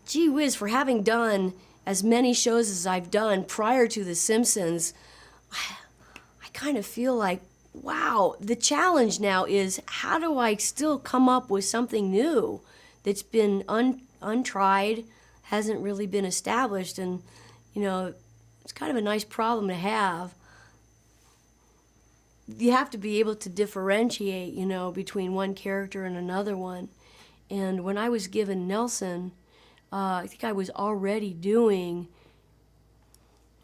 Gee whiz, for having done as many shows as I've done prior to The Simpsons, I kind of feel like, wow, the challenge now is how do I still come up with something new that's been untried, hasn't really been established, and, you know, it's kind of a nice problem to have. You have to be able to differentiate, you know, between one character and another one. And when I was given Nelson, I think I was already doing,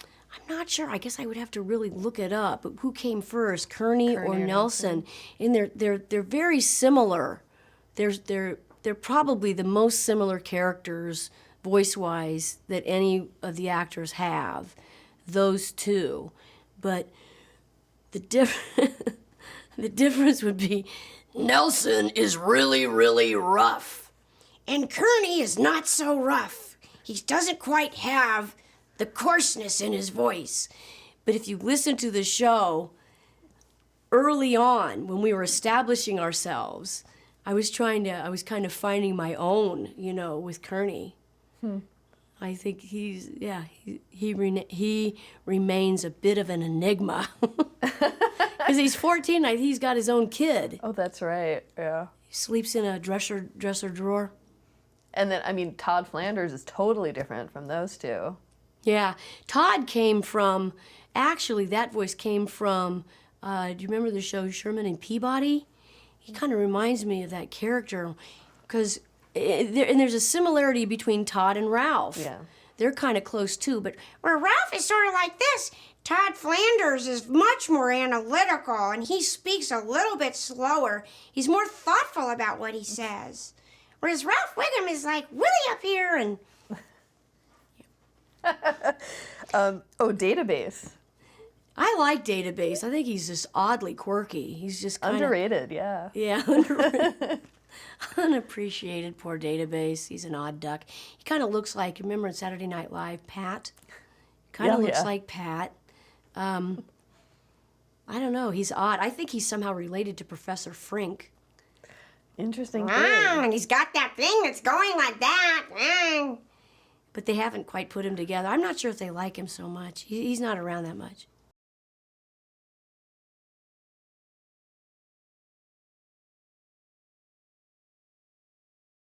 I'm not sure, I guess I would have to really look it up, but who came first, Kearny or Nelson? And they're very similar. They're probably the most similar characters, voice-wise, that any of the actors have, those two. But the difference would be Nelson is really, really rough. And Kearny is not so rough. He doesn't quite have the coarseness in his voice. But if you listen to the show, early on, when we were establishing ourselves, I was kind of finding my own, you know, with Kearny. I think he remains a bit of an enigma. Because he's 14, he's got his own kid. Oh, that's right, yeah. He sleeps in a dresser drawer. And then, I mean, Todd Flanders is totally different from those two. Yeah, Todd came from, actually that voice came from, do you remember the show Sherman and Peabody? He kind of reminds me of that character, because there's a similarity between Todd and Ralph. Yeah. They're kind of close too, but where Ralph is sort of like this, Todd Flanders is much more analytical, and he speaks a little bit slower. He's more thoughtful about what he says. Whereas Ralph Wiggum is like really up here and... Database. I like Database. I think he's just oddly quirky. He's just kind underrated, yeah. Yeah, underrated. Unappreciated, poor Database. He's an odd duck. He kind of looks like, remember in Saturday Night Live, Pat? Kind of looks like Pat. I don't know, he's odd. I think he's somehow related to Professor Frink. Interesting thing. And he's got that thing that's going like that. But they haven't quite put him together. I'm not sure if they like him so much. He's not around that much.